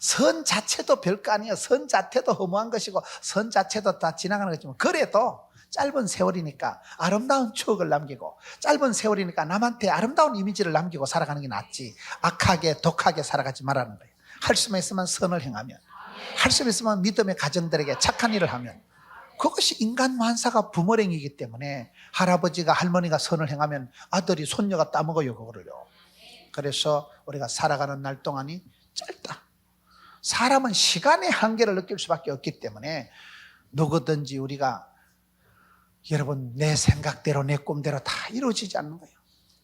S1: 선 자체도 별거 아니에요. 선 자체도 허무한 것이고 선 자체도 다 지나가는 거지만 그래도 짧은 세월이니까 아름다운 추억을 남기고 짧은 세월이니까 남한테 아름다운 이미지를 남기고 살아가는 게 낫지 악하게 독하게 살아가지 말라는 거예요. 할 수만 있으면 선을 행하면, 할 수만 있으면 믿음의 가정들에게 착한 일을 하면, 그것이 인간 만사가 부모랭이기 때문에 할아버지가 할머니가 선을 행하면 아들이 손녀가 따먹어요 그거를요. 그래서 우리가 살아가는 날 동안이 짧다. 사람은 시간의 한계를 느낄 수밖에 없기 때문에 누구든지 우리가 여러분 내 생각대로 내 꿈대로 다 이루어지지 않는 거예요.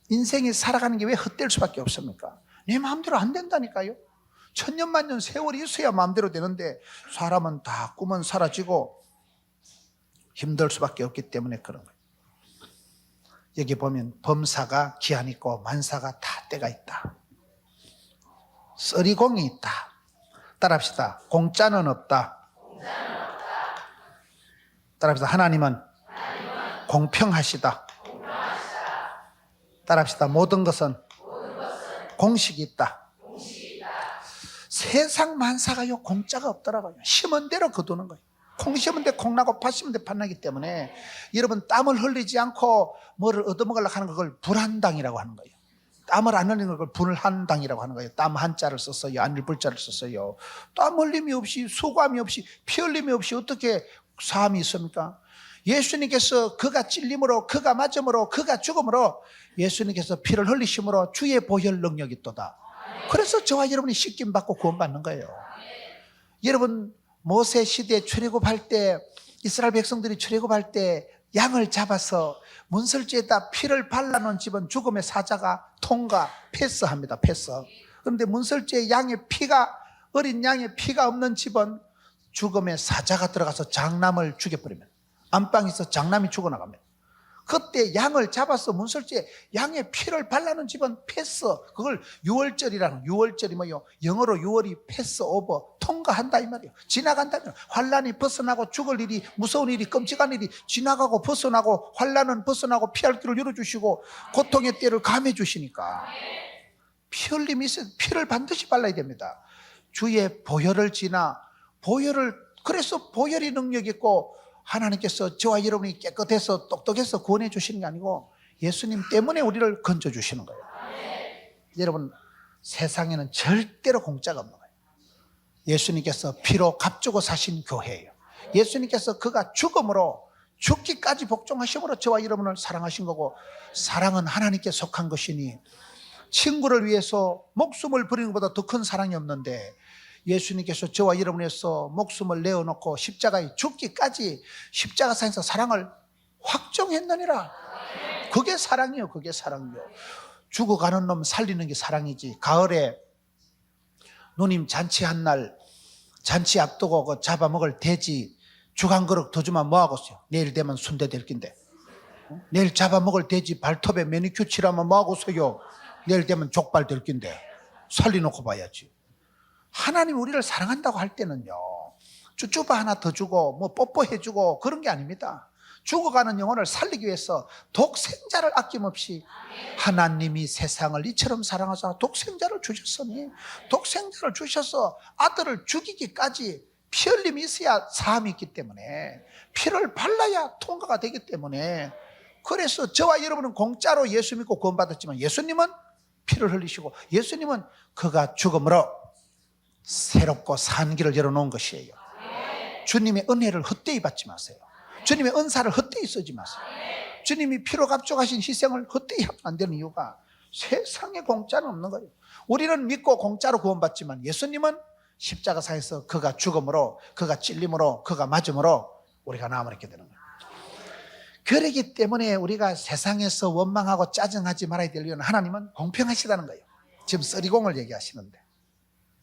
S1: 인생이 살아가는 게 왜 헛될 수밖에 없습니까? 내 마음대로 안 된다니까요. 천년만년 세월이 있어야 마음대로 되는데 사람은 다 꿈은 사라지고 힘들 수밖에 없기 때문에 그런 거예요. 여기 보면 범사가 기한 있고 만사가 다 때가 있다. 쓰리공이 있다. 따라합시다. 공짜는 없다. 따라합시다. 하나님은 공평하시다. 따라합시다. 모든 것은 공식이 있다. 세상 만사가요 공짜가 없더라고요. 심은 대로 거두는 거예요. 콩 심은 데 콩 나고 팥 심은 데 팥 나기 때문에 여러분 땀을 흘리지 않고 뭐를 얻어먹으려고 하는 걸 불한당이라고 하는 거예요. 땀을 안 흘리는 걸 불한당이라고 하는 거예요. 땀 한자를 썼어요. 안 불자를 썼어요. 땀 흘림이 없이 수고함이 없이 피 흘림이 없이 어떻게 사함이 있습니까? 예수님께서 그가 찔림으로 그가 맞음으로 그가 죽음으로 예수님께서 피를 흘리심으로 주의 보혈 능력이 있도다. 그래서 저와 여러분이 씻김 받고 구원받는 거예요. 여러분 모세 시대 출애굽할 때 이스라엘 백성들이 출애굽할 때 양을 잡아서 문설주에다 피를 발라놓은 집은 죽음의 사자가 통과 패스합니다. 패스. 그런데 문설주에 양의 피가 어린 양의 피가 없는 집은 죽음의 사자가 들어가서 장남을 죽여버리면 안방에서 장남이 죽어나갑니다. 그때 양을 잡아서 문설주에 양의 피를 발라놓은 집은 패스. 그걸 유월절이라는, 유월절이 뭐요? 영어로 유월이 패스 오버, 통과한다 이 말이에요. 지나간다면 환란이 벗어나고 죽을 일이, 무서운 일이, 끔찍한 일이 지나가고 벗어나고 환란은 벗어나고 피할 길을 열어주시고 고통의 때를 감해 주시니까 피 흘림이 있어요. 피를 반드시 발라야 됩니다. 주의 보혈을 지나 보혈을, 그래서 보혈이 능력 있고 하나님께서 저와 여러분이 깨끗해서 똑똑해서 구원해 주시는 게 아니고 예수님 때문에 우리를 건져 주시는 거예요. 여러분 세상에는 절대로 공짜가 없는 거예요. 예수님께서 피로 값주고 사신 교회예요. 예수님께서 그가 죽음으로 죽기까지 복종하심으로 저와 여러분을 사랑하신 거고, 사랑은 하나님께 속한 것이니 친구를 위해서 목숨을 버리는 것보다 더 큰 사랑이 없는데 예수님께서 저와 여러분에서 목숨을 내어놓고 십자가에 죽기까지 십자가상에서 사랑을 확정했느니라. 그게 사랑이요. 그게 사랑이요. 죽어가는 놈 살리는 게 사랑이지. 가을에 누님 잔치한 날 잔치 앞두고 그 잡아먹을 돼지 죽 한 그릇 더 주면 뭐하겠어요? 내일 되면 순대 될 낀데. 내일 잡아먹을 돼지 발톱에 매니큐어 칠하면 뭐하겠어요? 내일 되면 족발 될 낀데. 살려놓고 봐야지. 하나님 우리를 사랑한다고 할 때는요 쭈쭈바 하나 더 주고 뭐 뽀뽀해주고 그런 게 아닙니다. 죽어가는 영혼을 살리기 위해서 독생자를 아낌없이, 하나님이 세상을 이처럼 사랑하사 독생자를 주셨으니 독생자를 주셔서 아들을 죽이기까지 피 흘림이 있어야 사함이 있기 때문에 피를 발라야 통과가 되기 때문에, 그래서 저와 여러분은 공짜로 예수 믿고 구원받았지만 예수님은 피를 흘리시고 예수님은 그가 죽음으로 새롭고 산 길을 열어놓은 것이에요. 주님의 은혜를 헛되이 받지 마세요. 주님의 은사를 헛되이 쓰지 마세요. 주님이 피로 값져가신 희생을 헛되이 하면 안 되는 이유가 세상에 공짜는 없는 거예요. 우리는 믿고 공짜로 구원받지만 예수님은 십자가상에서 그가 죽음으로, 그가 찔림으로, 그가 맞음으로 우리가 나음을 얻게 되는 거예요. 그렇기 때문에 우리가 세상에서 원망하고 짜증하지 말아야 될 이유는 하나님은 공평하시다는 거예요. 지금 쓰리공을 얘기하시는데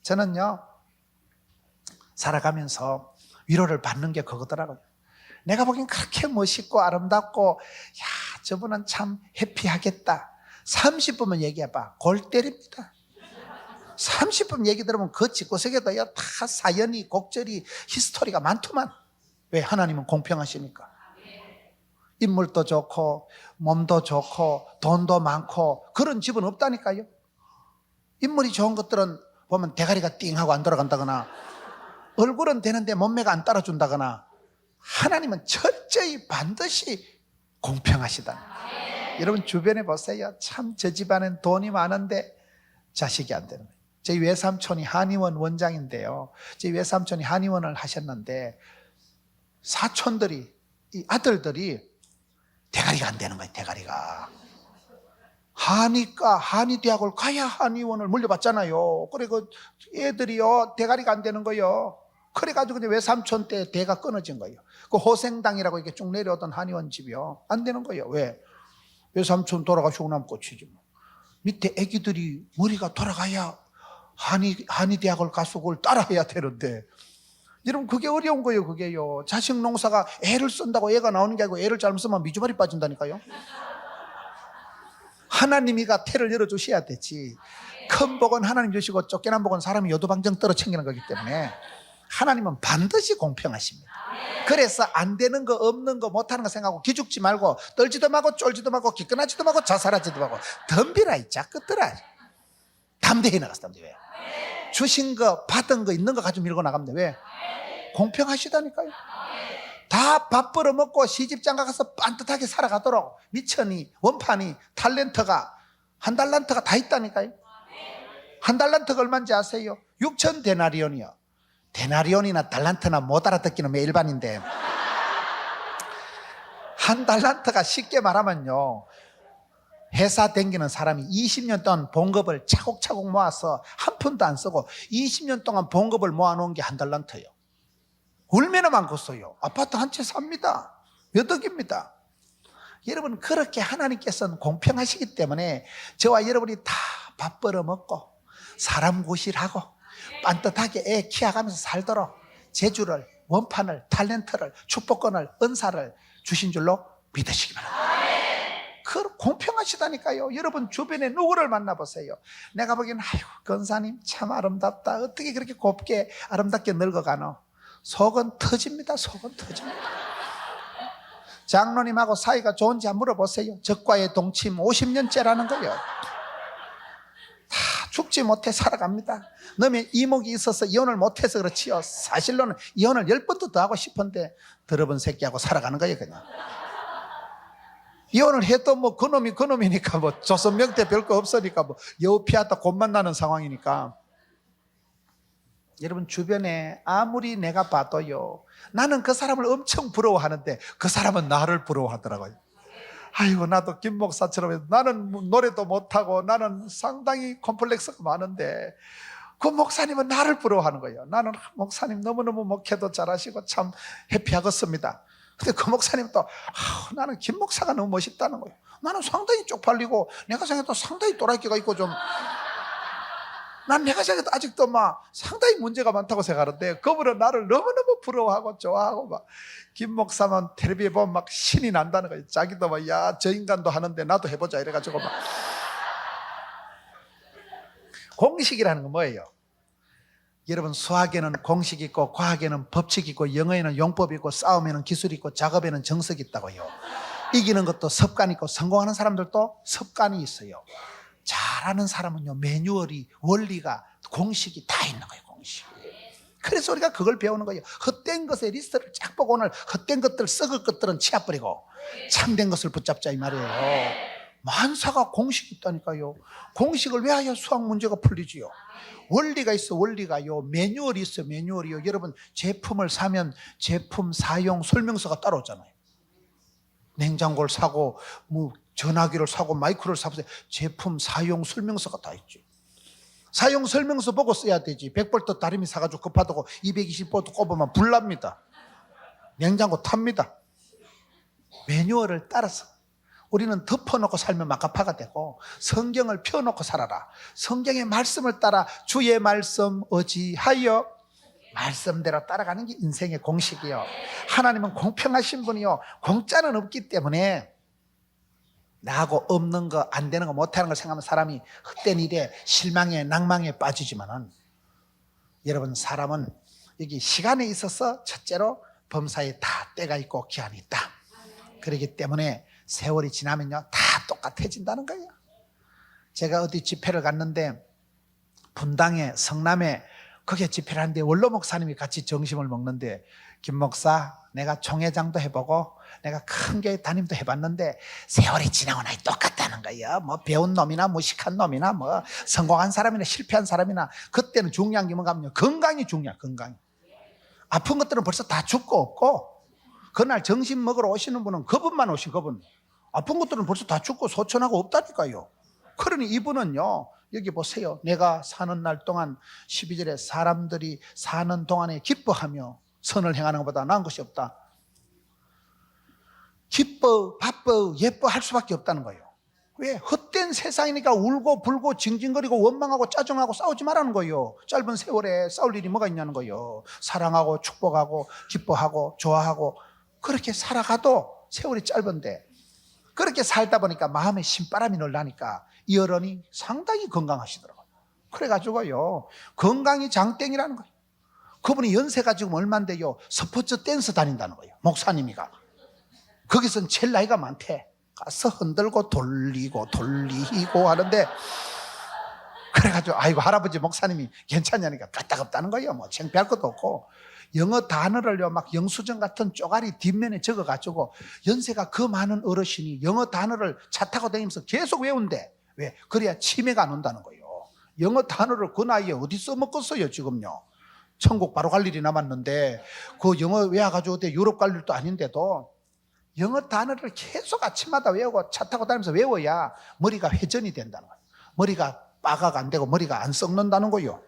S1: 저는요 살아가면서 위로를 받는 게 그거더라고요. 내가 보기엔 그렇게 멋있고 아름답고 야 저분은 참 해피하겠다. 30분만 얘기해봐. 골 때립니다. 30분 얘기 들으면 그 집구석에도 다 사연이 곡절이 히스토리가 많더만. 왜? 하나님은 공평하시니까. 인물도 좋고 몸도 좋고 돈도 많고 그런 집은 없다니까요. 인물이 좋은 것들은 보면 대가리가 띵하고 안 돌아간다거나 얼굴은 되는데 몸매가 안 따라준다거나, 하나님은 철저히 반드시 공평하시다. 여러분 주변에 보세요. 참 저 집안엔 돈이 많은데 자식이 안 되는 거예요. 저희 외삼촌이 한의원 원장인데요, 저희 외삼촌이 한의원을 하셨는데 사촌들이, 이 아들들이 대가리가 안 되는 거예요. 대가리가. 한의과, 한의대학을 가야 한의원을 물려받잖아요. 그래 그 애들이요 대가리가 안 되는 거예요. 그래가지고 이제 외삼촌 때 대가 끊어진 거예요. 그 호생당이라고 이렇게 쭉 내려오던 한의원 집이요 안 되는 거예요. 왜? 외삼촌 돌아가시고 나면 끝이지 뭐. 밑에 애기들이 머리가 돌아가야 한의대학을 가서 그걸 따라해야 되는데, 여러분 그게 어려운 거예요. 그게요. 자식 농사가 애를 쓴다고 애가 나오는 게 아니고 애를 잘못 쓰면 미주발이 빠진다니까요. 하나님이가 태를 열어주셔야 되지. 큰 복은 하나님 주시고 쫓겨난 복은 사람이 요도방정 떨어 챙기는 거기 때문에 하나님은 반드시 공평하십니다. 그래서 안 되는 거 없는 거 못하는 거 생각하고 기죽지 말고 떨지도 말고 쫄지도 말고 기끈하지도 말고 자살하지도 말고 덤비라 이 짝끝들아. 담대히 나가서 담대히. 주신 거 받은 거 있는 거 가지고 밀고 나가면 돼. 왜? 공평하시다니까요. 다 밥 벌어 먹고 시집장가 가서 반듯하게 살아가도록 미천이 원판이 탤런트가 한 달란트가 다 있다니까요. 한 달란트가 얼마인지 아세요? 6천 데나리온이요. 데나리온이나 달란트나 못 알아듣기는 매 일반인데, 한 달란트가 쉽게 말하면요, 회사 다니는 사람이 20년 동안 봉급을 차곡차곡 모아서 한 푼도 안 쓰고 20년 동안 봉급을 모아놓은 게 한 달란트예요. 얼마나 많겠어요. 아파트 한 채 삽니다. 몇 억입니다. 여러분 그렇게 하나님께서는 공평하시기 때문에 저와 여러분이 다 밥 벌어 먹고 사람 구실하고 반듯하게 애 키워가면서 살도록 재주를, 원판을, 탤런트를, 축복권을, 은사를 주신 줄로 믿으시기 바랍니다. 그 공평하시다니까요. 여러분 주변에 누구를 만나보세요. 내가 보기엔 아이고 권사님 참 아름답다. 어떻게 그렇게 곱게 아름답게 늙어가노. 속은 터집니다. 속은 터집니다. 장로님하고 사이가 좋은지 한번 물어보세요. 적과의 동침 50년째라는 거예요. 다 죽지 못해 살아갑니다. 너의 이목이 있어서 이혼을 못해서 그렇지요. 사실로는 이혼을 10번도 더 하고 싶은데 더러운 새끼하고 살아가는 거예요. 그냥 이혼을 해도 뭐 그놈이 그놈이니까 뭐 조선명태 별거 없으니까 뭐 여우 피하다 곤만 나는 상황이니까. 여러분 주변에 아무리 내가 봐도요, 나는 그 사람을 엄청 부러워하는데 그 사람은 나를 부러워하더라고요. 아이고 나도 김 목사처럼 나는 노래도 못하고 나는 상당히 콤플렉스가 많은데 그 목사님은 나를 부러워하는 거예요. 나는 목사님 너무너무 목회도 잘하시고 참 해피하겠습니다. 근데 그 목사님 또 나는 김 목사가 너무 멋있다는 거예요. 나는 상당히 쪽팔리고 내가 생각해도 상당히 또라이끼가 있고 좀, 난 내가 생각해도 아직도 막 상당히 문제가 많다고 생각하는데 그분은 나를 너무너무 부러워하고 좋아하고 막 김 목사만 텔레비에 보면 막 신이 난다는 거예요. 자기도 막 야 저 인간도 하는데 나도 해보자 이래가지고 막. 공식이라는 건 뭐예요? 여러분 수학에는 공식 있고 과학에는 법칙 있고 영어에는 용법 있고 싸움에는 기술 있고 작업에는 정석이 있다고요. 이기는 것도 습관 있고 성공하는 사람들도 습관이 있어요. 잘하는 사람은요 매뉴얼이 원리가 공식이 다 있는 거예요. 공식. 그래서 우리가 그걸 배우는 거예요. 헛된 것의 리스트를 쫙 보고 오늘 헛된 것들 썩을 것들은 치워버리고 참된 것을 붙잡자 이 말이에요. 만사가 공식이 있다니까요. 공식을 왜 해야 수학 문제가 풀리지요? 원리가 있어. 원리가요. 매뉴얼이 있어. 매뉴얼이요. 여러분 제품을 사면 제품 사용 설명서가 따로 오잖아요. 냉장고를 사고 뭐 전화기를 사고 마이크를 사보세요. 제품 사용 설명서가 다 있죠. 사용 설명서 보고 써야 되지. 100볼트 다리미 사가지고 급하다고 220볼트 꼽으면 불납니다. 냉장고 탑니다. 매뉴얼을 따라서 우리는 덮어놓고 살면 막가파가 되고 성경을 펴놓고 살아라. 성경의 말씀을 따라 주의 말씀 어지하여 말씀대로 따라가는 게 인생의 공식이요. 하나님은 공평하신 분이요. 공짜는 없기 때문에 나하고 없는 거 안 되는 거 못하는 걸 생각하면 사람이 헛된 일에 실망에 낭망에 빠지지만은, 여러분 사람은 여기 시간에 있어서 첫째로 범사에 다 때가 있고 기한이 있다. 그렇기 때문에 세월이 지나면요 다 똑같아진다는 거예요. 제가 어디 집회를 갔는데 분당에 성남에 거기에 집회를 하는데 원로 목사님이 같이 점심을 먹는데, 김 목사, 내가 총회장도 해보고 내가 큰 교회 담임도 해봤는데 세월이 지나고 나니 똑같다는 거예요. 뭐 배운 놈이나 무식한 놈이나 뭐 성공한 사람이나 실패한 사람이나 그때는 중요한 게 뭔가 하면 건강이 중요해. 건강이. 아픈 것들은 벌써 다 죽고 없고, 그날 점심 먹으러 오시는 분은 그분만 오신 그분. 아픈 것들은 벌써 다 죽고 소천하고 없다니까요. 그러니 이분은요, 여기 보세요. 내가 사는 날 동안 12절에 사람들이 사는 동안에 기뻐하며 선을 행하는 것보다 나은 것이 없다. 기뻐, 바빠, 예뻐할 수밖에 없다는 거예요. 왜? 헛된 세상이니까 울고 불고 징징거리고 원망하고 짜증하고 싸우지 말라는 거예요. 짧은 세월에 싸울 일이 뭐가 있냐는 거예요. 사랑하고 축복하고 기뻐하고 좋아하고 그렇게 살아가도 세월이 짧은데, 그렇게 살다 보니까 마음에 신바람이 늘라니까 이 어른이 상당히 건강하시더라고요. 그래가지고요, 건강이 장땡이라는 거예요. 그분이 연세가 지금 얼만데요, 스포츠 댄스 다닌다는 거예요. 목사님이가. 거기선 제일 나이가 많대. 가서 흔들고 돌리고 하는데, 그래가지고 아이고 할아버지 목사님이 괜찮냐니까 까딱없다는 거예요. 뭐 창피할 것도 없고, 영어 단어를요 막 영수증 같은 쪼가리 뒷면에 적어가지고 연세가 그 많은 어르신이 영어 단어를 차 타고 다니면서 계속 외운대. 왜? 그래야 치매가 안 온다는 거예요. 영어 단어를 그 나이에 어디 써먹겠어요 지금요. 천국 바로 갈 일이 남았는데 그 영어 외워가지고 유럽 갈 일도 아닌데도 영어 단어를 계속 아침마다 외우고 차 타고 다니면서 외워야 머리가 회전이 된다는 거예요. 머리가 빠가가 안 되고 머리가 안 썩는다는 거예요.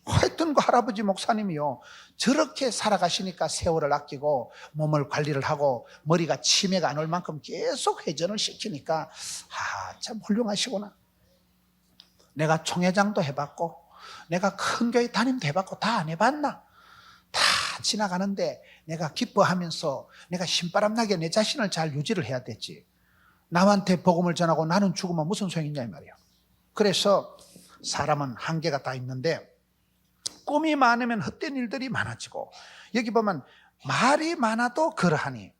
S1: 하여튼 그 할아버지 목사님이요, 저렇게 살아가시니까 세월을 아끼고 몸을 관리를 하고 머리가 치매가 안 올 만큼 계속 회전을 시키니까 참 훌륭하시구나. 내가 총회장도 해봤고 내가 큰 교회 담임도 해봤고 다 안 해봤나? 다 지나가는데 내가 기뻐하면서 내가 신바람나게 내 자신을 잘 유지를 해야 되지. 남한테 복음을 전하고 나는 죽으면 무슨 소용이 있냐 이 말이야. 그래서 사람은 한계가 다 있는데, 꿈이 많으면 헛된 일들이 많아지고, 여기 보면 말이 많아도 그러하니,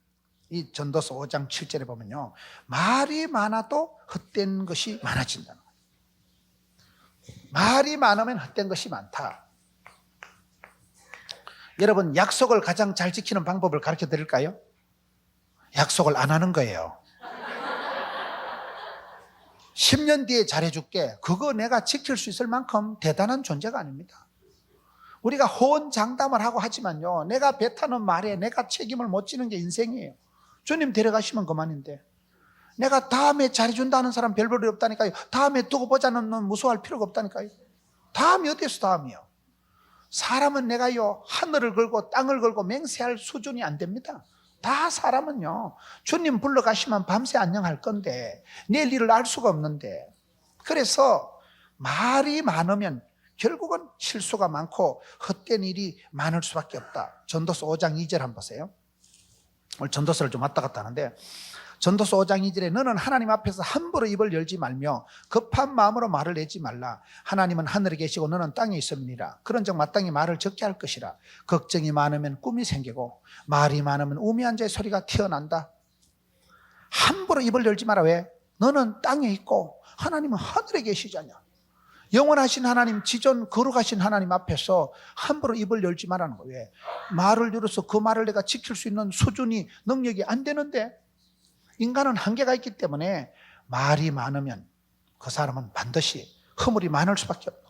S1: 이 전도서 5장 7절에 보면요, 말이 많아도 헛된 것이 많아진다는 거예요. 말이 많으면 헛된 것이 많다. 여러분, 약속을 가장 잘 지키는 방법을 가르쳐 드릴까요? 약속을 안 하는 거예요. 10년 뒤에 잘해줄게. 그거 내가 지킬 수 있을 만큼 대단한 존재가 아닙니다. 우리가 호언장담을 하고 하지만요, 내가 뱉어놓은 말에 내가 책임을 못 지는 게 인생이에요. 주님 데려가시면 그만인데, 내가 다음에 잘해준다는 사람 별 볼일 없다니까요. 다음에 두고 보자는 놈 무서워할 필요가 없다니까요. 다음이 어디서 다음이요? 사람은 내가요 하늘을 걸고 땅을 걸고 맹세할 수준이 안 됩니다. 다 사람은요, 주님 불러가시면 밤새 안녕할 건데 내일 일을 알 수가 없는데, 그래서 말이 많으면 결국은 실수가 많고 헛된 일이 많을 수밖에 없다. 전도서 5장 2절 한번 보세요. 오늘 전도서를 좀 왔다 갔다 하는데, 전도서 5장 2절에 너는 하나님 앞에서 함부로 입을 열지 말며 급한 마음으로 말을 내지 말라. 하나님은 하늘에 계시고 너는 땅에 있음이니라. 그런즉 마땅히 말을 적게 할 것이라. 걱정이 많으면 꿈이 생기고 말이 많으면 우매한 자의 소리가 튀어난다. 함부로 입을 열지 마라. 왜? 너는 땅에 있고 하나님은 하늘에 계시잖냐. 영원하신 하나님, 지존 거룩하신 하나님 앞에서 함부로 입을 열지 말라는 거예요. 왜? 말을 열어서 그 말을 내가 지킬 수 있는 수준이, 능력이 안 되는데, 인간은 한계가 있기 때문에 말이 많으면 그 사람은 반드시 허물이 많을 수밖에 없다.